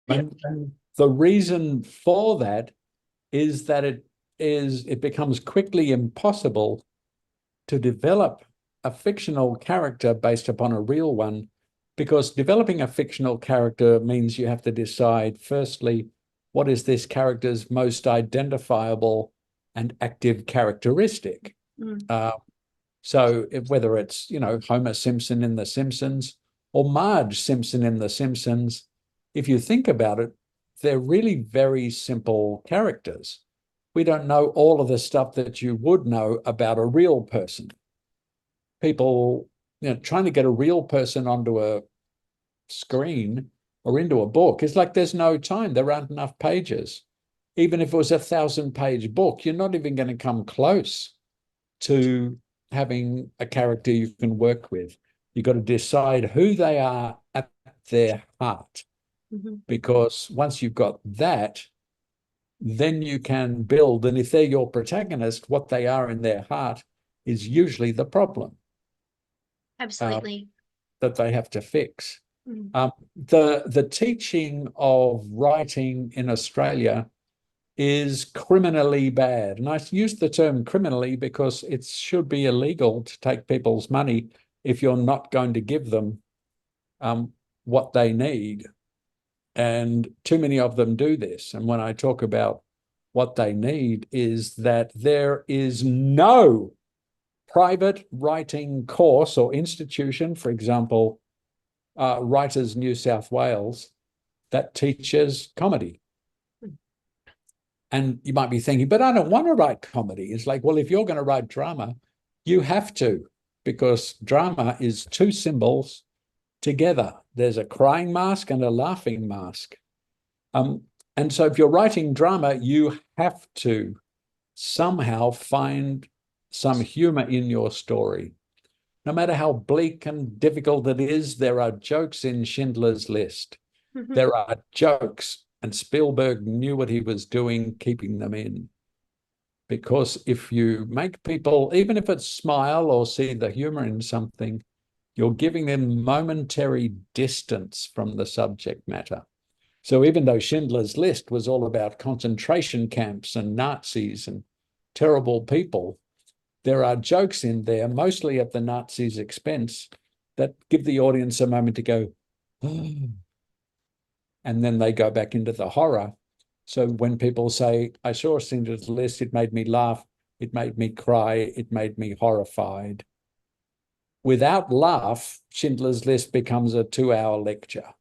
And the reason for that is that it becomes quickly impossible to develop a fictional character based upon a real one, because developing a fictional character means you have to decide, firstly, what is this character's most identifiable and active characteristic? So whether it's, Homer Simpson in The Simpsons or Marge Simpson in The Simpsons, if you think about it, they're really very simple characters. We don't know all of the stuff that you would know about a real person. People, trying to get a real person onto a screen or into a book is like there's no time. There aren't enough pages. Even if it was a 1,000-page book, you're not even going to come close to having a character you can work with. You've got to decide who they are at their heart. Because once you've got that, then you can build. And if they're your protagonist, what they are in their heart is usually the problem. Absolutely. That they have to fix. The teaching of writing in Australia is criminally bad. And I use the term criminally because it should be illegal to take people's money if you're not going to give them what they need. And too many of them do this. And when I talk about what they need, is that there is no private writing course or institution, for example, Writers New South Wales, that teaches comedy. And you might be thinking, but I don't want to write comedy. It's like, well, if you're going to write drama, you have to, because drama is two symbols together. There's a crying mask and a laughing mask. And so if you're writing drama, you have to somehow find some humor in your story. No matter how bleak and difficult it is, there are jokes in Schindler's List. There are jokes, and Spielberg knew what he was doing, keeping them in. Because if you make people, even if it's smile or see the humor in something, you're giving them momentary distance from the subject matter. So even though Schindler's List was all about concentration camps and Nazis and terrible people, there are jokes in there, mostly at the Nazis' expense, that give the audience a moment to go, oh, and then they go back into the horror. So when people say, I saw Schindler's List, it made me laugh, it made me cry, it made me horrified. Without laugh, Schindler's List becomes a 2-hour lecture.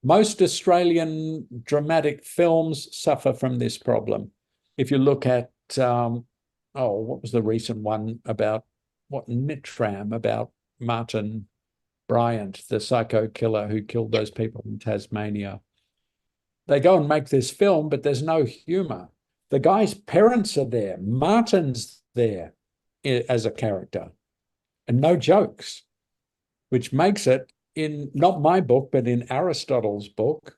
Most Australian dramatic films suffer from this problem. If you look at, what was the recent one about, Nitram, about Martin Bryant, the psycho killer who killed those people in Tasmania. They go and make this film, but there's no humor. The guy's parents are there. Martin's there as a character, and no jokes, which makes it, in not my book, but in Aristotle's book,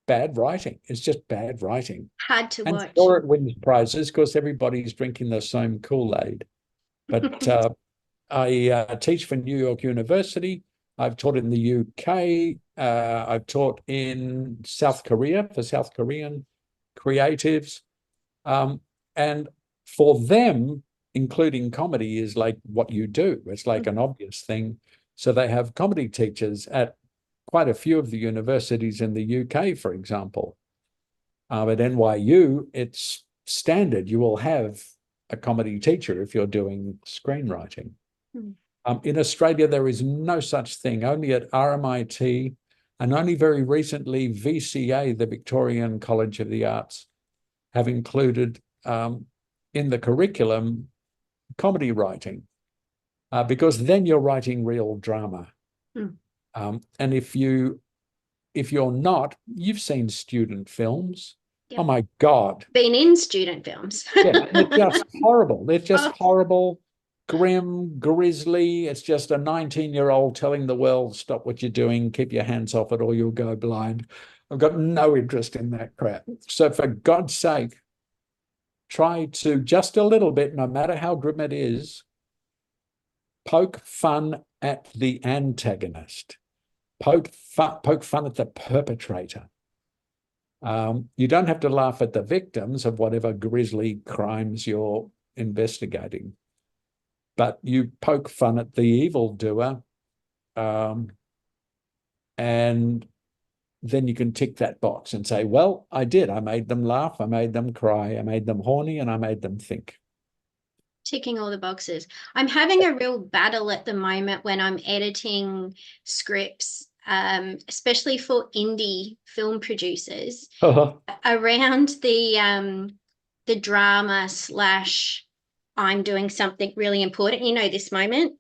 bad writing. It's just bad writing. Hard to watch. And sure, it wins prizes because everybody's drinking the same Kool-Aid. But I teach for New York University. I've taught in the UK. I've taught in South Korea for South Korean creatives. And for them, including comedy is like what you do. It's like an obvious thing. So they have comedy teachers at quite a few of the universities in the UK, for example. At NYU, it's standard. You will have a comedy teacher if you're doing screenwriting. In Australia, there is no such thing. Only at RMIT and only very recently VCA, the Victorian College of the Arts, have included in the curriculum comedy writing, because then you're writing real drama. And if you're not, you've seen student films. Yep. Oh my God. Been in student films. Yeah, they're just horrible. They're just horrible, grim, grisly. It's just a 19-year-old telling the world, stop what you're doing, keep your hands off it or you'll go blind. I've got no interest in that crap. So for God's sake, try to just a little bit, no matter how grim it is, poke fun at the antagonist. poke fun at the perpetrator. You don't have to laugh at the victims of whatever grisly crimes you're investigating, but you poke fun at the evildoer, and then you can tick that box and say, well, I did. I made them laugh, I made them cry, I made them horny, and I made them think. Ticking all the boxes. I'm having a real battle at the moment when I'm editing scripts, especially for indie film producers, around the drama / I'm doing something really important. You know, this moment,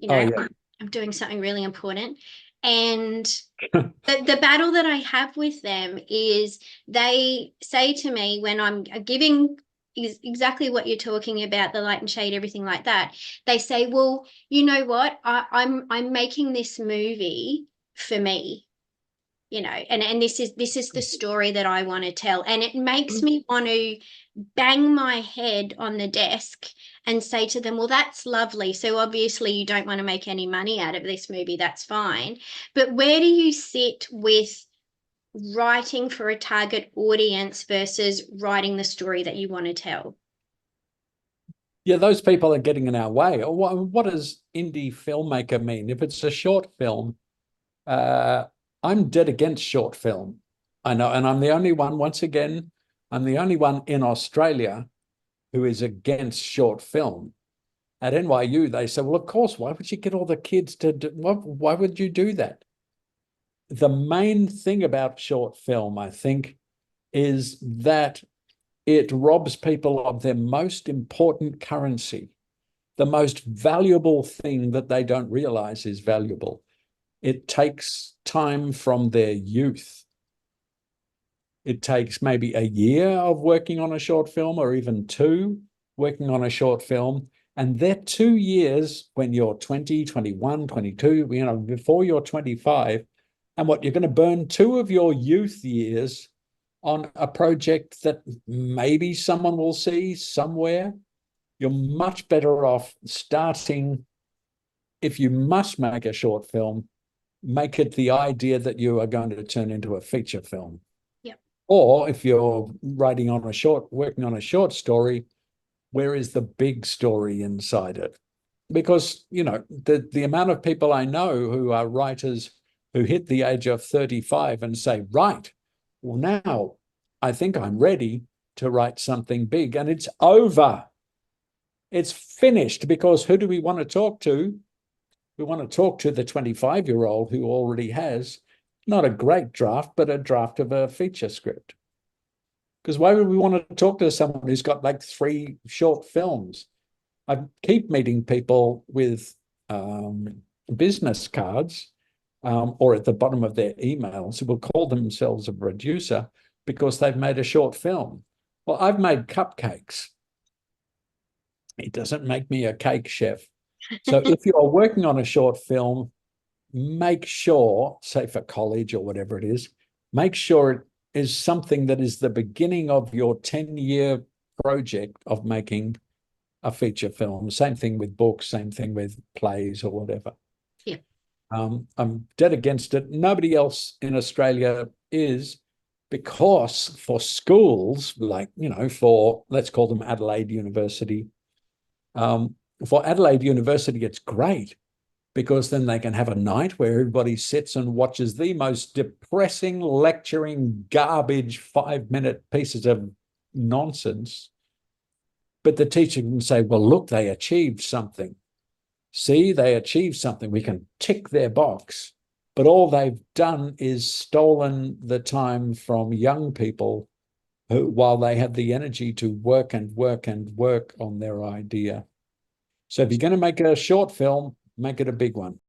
I'm doing something really important. And the battle that I have with them is they say to me when I'm giving is exactly what you're talking about, the light and shade, everything like that. They say, well, you know what? I'm making this movie for me, you know, and this is the story that I want to tell. And it makes me want to bang my head on the desk and say to them, well, that's lovely. So obviously you don't want to make any money out of this movie. That's fine. But where do you sit with writing for a target audience versus writing the story that you want to tell? Yeah, those people are getting in our way. What does indie filmmaker mean? If it's a short film, I'm dead against short film. I know, and I'm the only one, once again, I'm the only one in Australia who is against short film. At NYU, they say, well, of course, why would you get all the kids to do, why would you do that? The main thing about short film, I think, is that it robs people of their most important currency, the most valuable thing that they don't realize is valuable. It takes time from their youth. It takes maybe a year of working on a short film, or even 2 working on a short film. And they're 2 years when you're 20, 21, 22, you know, before you're 25. And what you're going to burn 2 of your youth years on a project that maybe someone will see somewhere. You're much better off starting, if you must make a short film, make it the idea that you are going to turn into a feature film. Yep. Or if you're working on a short story, where is the big story inside it? Because, you know, the amount of people I know who are writers who hit the age of 35 and say, right, well, now I think I'm ready to write something big, and it's over. It's finished, because who do we want to talk to? We want to talk to the 25-year-old who already has not a great draft, but a draft of a feature script. Because why would we want to talk to someone who's got like 3 short films? I keep meeting people with business cards or at the bottom of their emails who will call themselves a producer because they've made a short film. Well, I've made cupcakes. It doesn't make me a cake chef. So if you're working on a short film, make sure, say for college or whatever it is, make sure it is something that is the beginning of your 10-year project of making a feature film. Same thing with books, same thing with plays or whatever. Yeah. I'm dead against it. Nobody else in Australia is, because for schools, like, you know, for, let's call them Adelaide University, for Adelaide University, it's great, because then they can have a night where everybody sits and watches the most depressing, lecturing, garbage 5-minute pieces of nonsense. But the teacher can say, well, look, they achieved something. See, they achieved something. We can tick their box. But all they've done is stolen the time from young people who, while they have the energy to work and work and work on their idea. So if you're going to make a short film, make it a big one.